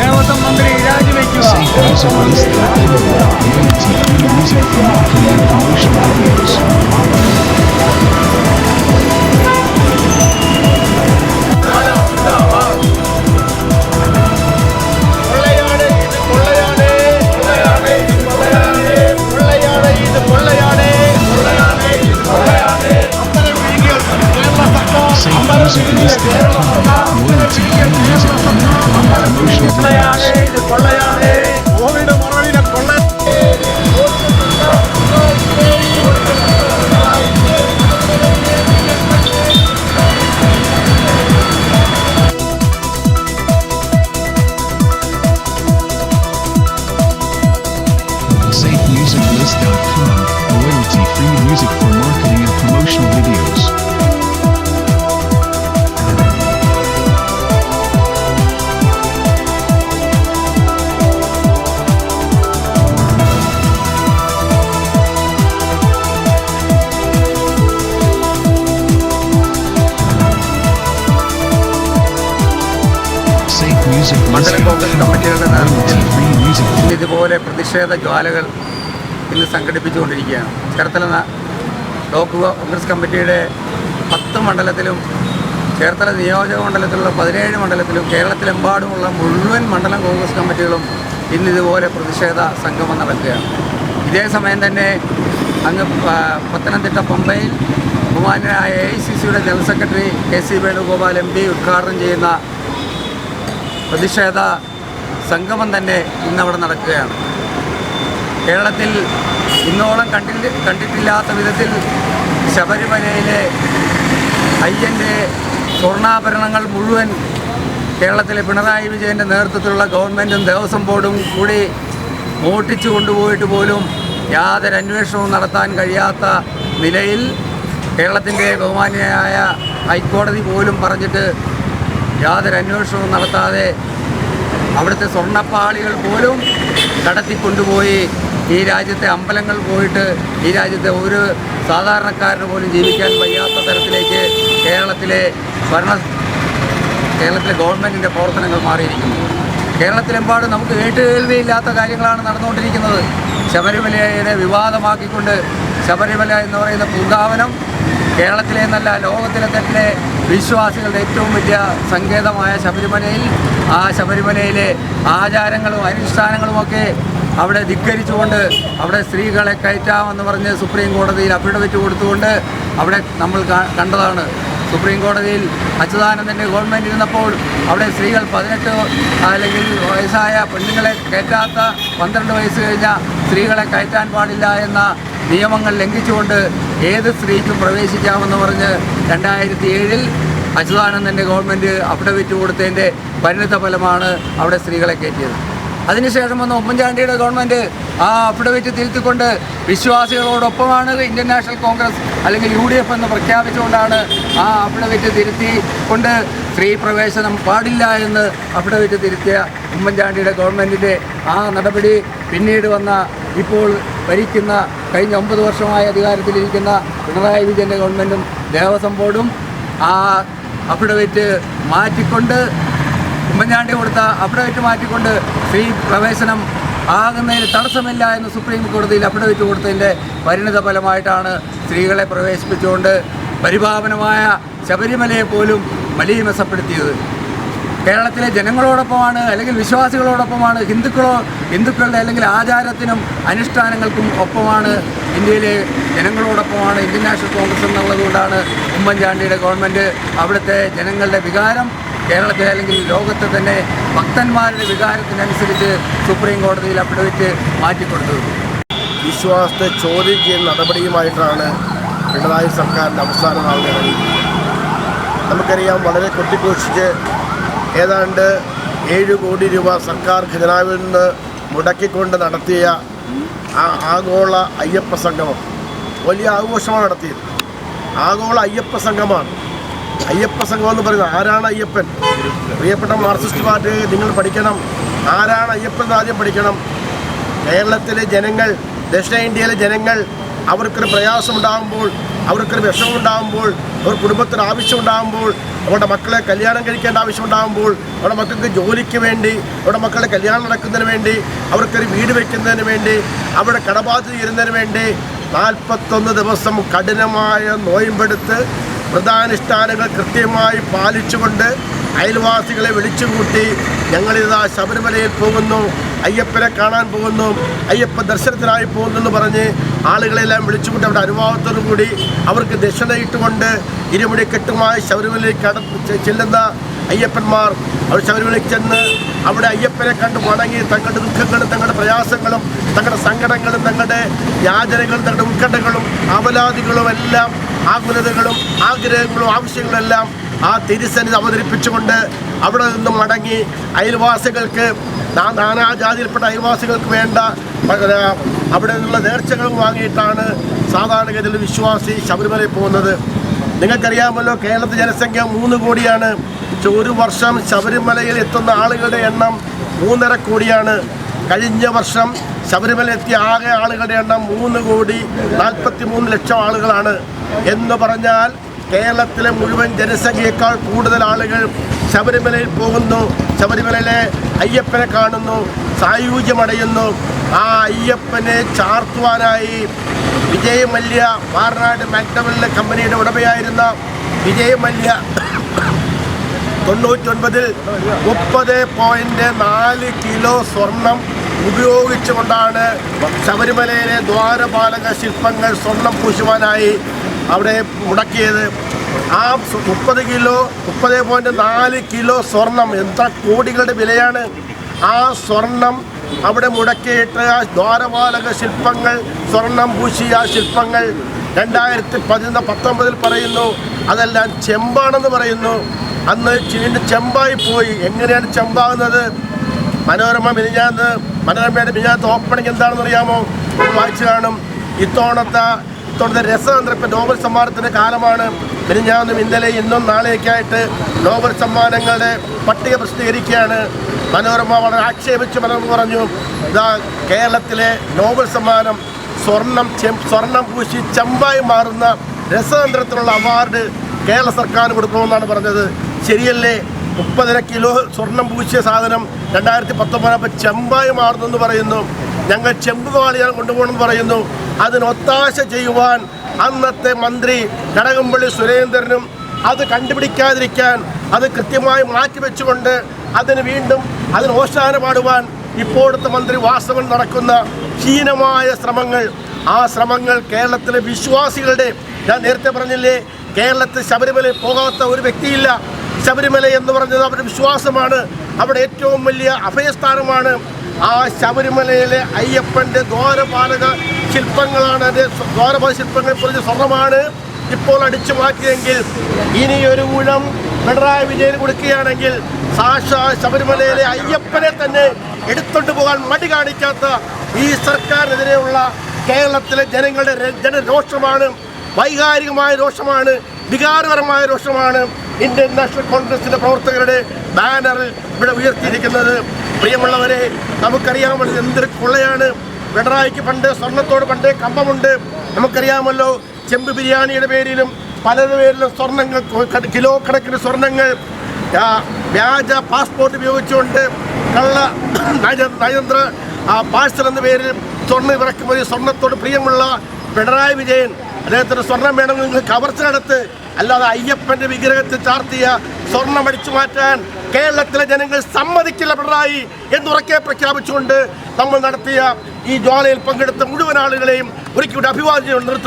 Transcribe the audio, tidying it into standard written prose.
ദേവസ്വം മന്ത്രി രാജിവെക്കുക. SafeMusicList.com, royalty-free music for marketing and promotional videos. മണ്ഡലം കോൺഗ്രസ് കമ്മിറ്റികളുടെ നേതൃത്വത്തിൽ ഇതുപോലെ പ്രതിഷേധ ജ്വാലകൾ ഇന്ന് സംഘടിപ്പിച്ചുകൊണ്ടിരിക്കുകയാണ്. ചേർത്തല ബ്ലോക്ക് കോൺഗ്രസ് കമ്മിറ്റിയുടെ 10 മണ്ഡലത്തിലും ചേർത്തല നിയോജക മണ്ഡലത്തിലുള്ള 17 മണ്ഡലത്തിലും കേരളത്തിലെമ്പാടുമുള്ള മുഴുവൻ മണ്ഡലം കോൺഗ്രസ് കമ്മിറ്റികളും ഇന്നിതുപോലെ പ്രതിഷേധ സംഗമം നടക്കുകയാണ്. ഇതേ സമയം തന്നെ അങ്ങ് പത്തനംതിട്ട പമ്പയിൽ ബഹുമാന്യനായ AICCയുടെ general secretary KC Venugopal MP ഉദ്ഘാടനം ചെയ്യുന്ന പ്രതിഷേധ സംഗമം തന്നെ ഇന്നവിടെ നടക്കുകയാണ്. കേരളത്തിൽ ഇന്നോളം കണ്ടിട്ടില്ലാത്ത വിധത്തിൽ ശബരിമലയിലെ അയ്യൻ്റെ സ്വർണ്ണാഭരണങ്ങൾ മുഴുവൻ കേരളത്തിലെ പിണറായി വിജയൻ്റെ നേതൃത്വത്തിലുള്ള ഗവൺമെൻറ്റും ദേവസ്വം ബോർഡും കൂടി മോഷ്ടിച്ചു കൊണ്ടുപോയിട്ട് പോലും യാതൊരു അന്വേഷണവും നടത്താൻ കഴിയാത്ത നിലയിൽ കേരളത്തിൻ്റെ ബഹുമാന്യനായ ഹൈക്കോടതി പോലും പറഞ്ഞിട്ട് യാതൊരു അന്വേഷണവും നടത്താതെ അവിടുത്തെ സ്വർണ്ണപ്പാളികൾ പോലും കടത്തിക്കൊണ്ടുപോയി ഈ രാജ്യത്തെ അമ്പലങ്ങൾ പോയിട്ട് ഈ രാജ്യത്തെ ഒരു സാധാരണക്കാരന് പോലും ജീവിക്കാൻ വയ്യാത്ത തരത്തിലേക്ക് കേരളത്തിലെ ഗവൺമെൻറ്റിൻ്റെ പ്രവർത്തനങ്ങൾ മാറിയിരിക്കുന്നു. കേരളത്തിലെമ്പാടും നമുക്ക് കേൾവിയില്ലാത്ത കാര്യങ്ങളാണ് നടന്നുകൊണ്ടിരിക്കുന്നത്. ശബരിമലയെ വിവാദമാക്കിക്കൊണ്ട് ശബരിമല എന്ന് പറയുന്ന പൂങ്കാവനം കേരളത്തിലെ എന്നല്ല ലോകത്തിലെ തന്നെ വിശ്വാസികളുടെ ഏറ്റവും വലിയ സങ്കേതമായ ശബരിമലയിലെ ആചാരങ്ങളും അനുഷ്ഠാനങ്ങളുമൊക്കെ അവിടെ ധിക്കരിച്ചുകൊണ്ട് അവിടെ സ്ത്രീകളെ കയറ്റാമെന്ന് പറഞ്ഞ് സുപ്രീം കോടതിയിൽ അഫിഡവിറ്റ് കൊടുത്തുകൊണ്ട് അവിടെ നമ്മൾ കണ്ടതാണ്. സുപ്രീം കോടതിയിൽ അച്യുതാനന്ദൻ്റെ ഗവൺമെൻറ് ഇരുന്നപ്പോൾ അവിടെ സ്ത്രീകൾ 18 അല്ലെങ്കിൽ വയസ്സായ പെണ്ണുങ്ങളെ കയറ്റാത്ത 12 വയസ്സ് കഴിഞ്ഞ സ്ത്രീകളെ കയറ്റാൻ പാടില്ല എന്ന നിയമങ്ങൾ ലംഘിച്ചുകൊണ്ട് ഏത് സ്ത്രീക്കും പ്രവേശിക്കാമെന്ന് പറഞ്ഞ് 2007 അച്യുതാനന്ദൻ്റെ ഗവൺമെൻറ് അഫിഡവിറ്റ് കൊടുത്തതിൻ്റെ പരിണിത ഫലമാണ് അവിടെ സ്ത്രീകളെ കയറ്റിയത്. അതിനുശേഷം വന്ന ഉമ്മൻചാണ്ടിയുടെ ഗവൺമെൻറ് ആ അഫിഡവിറ്റ് തിരുത്തിക്കൊണ്ട് വിശ്വാസികളോടൊപ്പമാണ് ഇന്ത്യൻ നാഷണൽ കോൺഗ്രസ് അല്ലെങ്കിൽ UDF എന്ന് പ്രഖ്യാപിച്ചുകൊണ്ടാണ് ആ അഫിഡവിറ്റ് തിരുത്തിക്കൊണ്ട് സ്ത്രീ പ്രവേശനം പാടില്ല എന്ന് അഫിഡവിറ്റ് തിരുത്തിയ ഉമ്മൻചാണ്ടിയുടെ ഗവൺമെൻറ്റിൻ്റെ ആ നടപടി പിന്നീട് വന്ന ഇപ്പോൾ ഭരിക്കുന്ന കഴിഞ്ഞ 9 വർഷമായി അധികാരത്തിലിരിക്കുന്ന പിണറായി വിജയൻ്റെ ഗവൺമെൻറ്റും ദേവസ്വം ബോർഡും ആ അഫിഡവിറ്റ് മാറ്റിക്കൊണ്ട് ഉമ്മൻചാണ്ടി കൊടുത്ത അഫിഡവിറ്റ് മാറ്റിക്കൊണ്ട് സ്ത്രീ പ്രവേശനം ആകുന്നതിന് തടസ്സമില്ല എന്ന് സുപ്രീം കോടതിയിൽ അഫിഡവിറ്റ് കൊടുത്തതിൻ്റെ പരിണിത ഫലമായിട്ടാണ് സ്ത്രീകളെ പ്രവേശിപ്പിച്ചുകൊണ്ട് പരിപാവനമായ ശബരിമലയെ പോലും മലീമസപ്പെടുത്തിയത്. കേരളത്തിലെ ജനങ്ങളോടൊപ്പമാണ് അല്ലെങ്കിൽ വിശ്വാസികളോടൊപ്പമാണ് ഹിന്ദുക്കളുടെ അല്ലെങ്കിൽ ആചാരത്തിനും അനുഷ്ഠാനങ്ങൾക്കും ഒപ്പമാണ് ഇന്ത്യയിലെ ജനങ്ങളോടൊപ്പമാണ് ഇന്ത്യൻ നാഷണൽ കോൺഗ്രസ് എന്നുള്ളതുകൊണ്ടാണ് ഉമ്മൻചാണ്ടിയുടെ ഗവൺമെൻറ് അവിടുത്തെ ജനങ്ങളുടെ വികാരം കേരളത്തിലെ അല്ലെങ്കിൽ ലോകത്തെ തന്നെ ഭക്തന്മാരുടെ വികാരത്തിനനുസരിച്ച് സുപ്രീം കോടതിയിൽ അഫിഡവിറ്റ് മാറ്റിക്കൊടുത്തത്. വിശ്വാസത്തെ ചോദ്യം ചെയ്യുന്ന നടപടിയുമായിട്ടാണ് പിണറായി സർക്കാരിൻ്റെ അവസാന നാളുകൾ ഇറങ്ങിയിരിക്കുന്നത്. നമുക്കറിയാം, വളരെ കൊട്ടിഘോഷിച്ച് ഏതാണ്ട് 7 കോടി രൂപ സർക്കാർ ഖജനാവിൽ നിന്ന് മുടക്കിക്കൊണ്ട് നടത്തിയ ആ ആഗോള അയ്യപ്പ സംഗമം വലിയ ആഘോഷമാണ് നടത്തിയത്. ആഗോള അയ്യപ്പ സംഘമാണ്. അയ്യപ്പ സംഘം എന്ന് പറയുന്നത് ആരാണ് അയ്യപ്പൻ? പ്രിയപ്പെട്ട മാർക്സിസ്റ്റ് പാർട്ടി നിങ്ങൾ പഠിക്കണം, ആരാണ് അയ്യപ്പൻ എന്ന് ആദ്യം പഠിക്കണം. കേരളത്തിലെ ജനങ്ങൾ, ദക്ഷിണേന്ത്യയിലെ ജനങ്ങൾ അവർക്കൊരു പ്രയാസമുണ്ടാകുമ്പോൾ, അവർക്കൊരു വിഷമമുണ്ടാകുമ്പോൾ, അവർ കുടുംബത്തിന് ആവശ്യമുണ്ടാകുമ്പോൾ, അവരുടെ മക്കളെ കല്യാണം കഴിക്കേണ്ട ആവശ്യമുണ്ടാകുമ്പോൾ, അവരുടെ മക്കൾക്ക് ജോലിക്ക് വേണ്ടി, അവരുടെ മക്കളുടെ കല്യാണം നടക്കുന്നതിന് വേണ്ടി, അവർക്കൊരു വീട് വയ്ക്കുന്നതിന് വേണ്ടി, അവരുടെ കടബാധ്യത തീരുന്നതിന് വേണ്ടി 41 ദിവസം കഠിനമായ നോയമ്പെടുത്ത് വ്രതാനുഷ്ഠാനങ്ങൾ കൃത്യമായി പാലിച്ചുകൊണ്ട് അയൽവാസികളെ വിളിച്ചുകൂട്ടി ഞങ്ങളിതാ ശബരിമലയിൽ പോകുന്നു, അയ്യപ്പനെ കാണാൻ പോകുന്നു, അയ്യപ്പ ദർശനത്തിനായി പോകുന്നു എന്ന് പറഞ്ഞ് ആളുകളെല്ലാം വിളിച്ചുകൂട്ടി അവരുടെ അനുഭവത്തോടു കൂടി അവർക്ക് ദക്ഷിണ ഇട്ടുകൊണ്ട് ഇരുമുടിക്കെട്ടുമായി ശബരിമലയിലേക്ക് ചെല്ലുന്ന അയ്യപ്പന്മാർ അവർ ശബരിമലയ്ക്ക് ചെന്ന് അവിടെ അയ്യപ്പനെ കണ്ട് വണങ്ങി തങ്ങളുടെ ദുഃഖങ്ങളും തങ്ങളുടെ പ്രയാസങ്ങളും തങ്ങളുടെ സങ്കടങ്ങളും തങ്ങളുടെ യാചനകളും തങ്ങളുടെ ഉത്കണ്ഠകളും അപലാദികളും എല്ലാം ആകുലതകളും ആഗ്രഹങ്ങളും ആവശ്യങ്ങളെല്ലാം ആ തിരുസന്നിധി അവതരിപ്പിച്ചുകൊണ്ട് അവിടെ നിന്നും മടങ്ങി അയൽവാസികൾക്ക് നാനാജാതിയിൽപ്പെട്ട അയൽവാസികൾക്ക് വേണ്ട അവിടെ നിന്നുള്ള നേർച്ചകളും വാങ്ങിയിട്ടാണ് സാധാരണഗതിയിൽ വിശ്വാസി ശബരിമലയിൽ പോകുന്നത്. നിങ്ങൾക്കറിയാമല്ലോ, കേരളത്തിലെ ജനസംഖ്യ 3 കോടിയാണ്. ഒരു വർഷം ശബരിമലയിൽ എത്തുന്ന ആളുകളുടെ എണ്ണം 3.5 കോടിയാണ്. കഴിഞ്ഞ വർഷം ശബരിമല എത്തിയ ആകെ ആളുകളുടെ എണ്ണം 3,43,00,000 ആളുകളാണ്. എന്ന് പറഞ്ഞാൽ കേരളത്തിലെ മുഴുവൻ ജനസംഖ്യയേക്കാൾ കൂടുതൽ ആളുകൾ ശബരിമലയിൽ പോകുന്നു, ശബരിമലയിലെ അയ്യപ്പനെ കാണുന്നു, സായുജ്യമടയുന്നു. ആ അയ്യപ്പനെ ചാർത്തുവാനായി വിജയ് മല്യ, വാർനാട് മാക്ഡവെല്ല് കമ്പനിയുടെ ഉടമയായിരുന്ന വിജയ് മല്യ 99-ൽ 30.4 കിലോ സ്വർണം ഉപയോഗിച്ചുകൊണ്ടാണ് ശബരിമലയിലെ ദ്വാരപാലക ശില്പങ്ങൾ സ്വർണം പൂശുവാനായി അവിടെ മുടക്കിയത്. ആ 30.4 കിലോ സ്വർണം എത്ര കോടികളുടെ വിലയാണ്. ആ സ്വർണം അവിടെ മുടക്കിയിട്ട് ആ ദ്വാരപാലക ശില്പങ്ങൾ സ്വർണം പൂശിയ ആ ശില്പങ്ങൾ 2019 പറയുന്നു അതെല്ലാം ചെമ്പാണെന്ന് പറയുന്നു. അന്ന് ചെമ്പായി പോയി. എങ്ങനെയാണ് ചെമ്പാകുന്നത്? മനോരമയുടെ മിനിഞ്ഞാത്ത ഓപ്പണിംഗ് എന്താണെന്ന് അറിയാമോ? വായിച്ചു കാണും. ഇത്തവണത്തെ രസതന്ത്ര ഇപ്പം നോബൽ സമ്മാനത്തിൻ്റെ കാലമാണ്. മിനിഞ്ഞാന്നും ഇന്നലെ ഇന്നും നാളെയൊക്കെയായിട്ട് നോബൽ സമ്മാനങ്ങളുടെ പട്ടിക പ്രസിദ്ധീകരിക്കുകയാണ്. മനോരമ വളരെ ആക്ഷേപിച്ച് പറഞ്ഞു, ഇതാ കേരളത്തിലെ നോബൽ സമ്മാനം സ്വർണം പൂശി ചെമ്പായി മാറുന്ന രസതന്ത്രത്തിനുള്ള അവാർഡ് കേരള സർക്കാർ കൊടുക്കണമെന്നാണ് പറഞ്ഞത്. ശരിയല്ലേ? 30.5 കിലോ സ്വർണം പൂശിയ സാധനം 2019 ചെമ്പായി മാറുന്നെന്ന് പറയുന്നു. ഞങ്ങൾ ചെമ്പ് വാളിയാണ് കൊണ്ടുപോകണമെന്ന് പറയുന്നു. അതിനൊത്താശ ചെയ്യുവാൻ അന്നത്തെ മന്ത്രി കടകംപള്ളി സുരേന്ദ്രനും അത് കണ്ടുപിടിക്കാതിരിക്കാൻ അത് കൃത്യമായി മാറ്റിവെച്ചുകൊണ്ട് അതിന് ഓശാന പാടുവാൻ ഇപ്പോഴത്തെ മന്ത്രി വാസവൻ നടക്കുന്ന ഹീനമായ ശ്രമങ്ങൾ, ആ ശ്രമങ്ങൾ കേരളത്തിലെ വിശ്വാസികളുടെ, ഞാൻ നേരത്തെ പറഞ്ഞില്ലേ, കേരളത്തിൽ ശബരിമലയിൽ പോകാത്ത ഒരു വ്യക്തിയില്ല. ശബരിമല എന്ന് പറഞ്ഞത് അവരുടെ വിശ്വാസമാണ്, അവിടെ ഏറ്റവും വലിയ അഭയസ്ഥാനമാണ്. ആ ശബരിമലയിലെ അയ്യപ്പൻ്റെ ദ്വാരപാലക ശില്പങ്ങളാണ്, ദ്വാരപാലക ശില്പങ്ങൾ പൊളിഞ്ഞ സ്വർണ്ണമാണ് ഇപ്പോൾ അടിച്ചു മാറ്റിയെങ്കിൽ ഇനിയൊരു ഊഴം പിണറായി വിജയൻ കൊടുക്കുകയാണെങ്കിൽ സാക്ഷാൽ ശബരിമലയിലെ അയ്യപ്പനെ തന്നെ എടുത്തുകൊണ്ട് പോകാൻ മടി കാണിക്കാത്ത ഈ സർക്കാരിനെതിരെയുള്ള കേരളത്തിലെ ജനങ്ങളുടെ ജനരോഷമാണ്, വൈകാരികമായ രോഷമാണ്, വികാരപരമായ രോഷമാണ് ഇന്ത്യൻ നാഷണൽ കോൺഗ്രസിൻ്റെ പ്രവർത്തകരുടെ ബാനറിൽ ഇവിടെ ഉയർത്തിയിരിക്കുന്നത്. പ്രിയമുള്ളവരെ, നമുക്കറിയാമല്ലോ എന്തൊരു കൊള്ളയാണ്. പിണറായിക്ക് സ്വർണത്തോട് പണ്ടേ കമ്പമുണ്ട്. നമുക്കറിയാമല്ലോ, ചെമ്പ് ബിരിയാണിയുടെ പേരിലും പലരുടെ പേരിലും സ്വർണ്ണങ്ങൾ, കിലോ കണക്കിന് സ്വർണ്ണങ്ങൾ, വ്യാജ പാസ്പോർട്ട് ഉപയോഗിച്ചുകൊണ്ട് കള്ള നയതന്ത്ര പാഴ്സൽ എന്ന പേരിൽ സ്വർണ്ണ ഇറക്കുമതി, സ്വർണ്ണത്തോട് പ്രിയമുള്ള പിണറായി വിജയൻ അദ്ദേഹത്തിന് സ്വർണം വേണമെങ്കിൽ നിങ്ങൾ കവർച്ച നടത്ത്, അല്ലാതെ അയ്യപ്പൻ്റെ വിഗ്രഹത്തിൽ ചാർത്തിയ സ്വർണം അടിച്ചു മാറ്റാൻ കേരളത്തിലെ ജനങ്ങൾ സമ്മതിക്കില്ല പിണറായി എന്നുറക്കെ പ്രഖ്യാപിച്ചുകൊണ്ട് നമ്മൾ നടത്തിയ ഈ ജ്വാലയിൽ പങ്കെടുത്ത മുഴുവൻ ആളുകളെയും ഒരിക്കലും അഭിവാദ്യം നിർത്തുന്നു.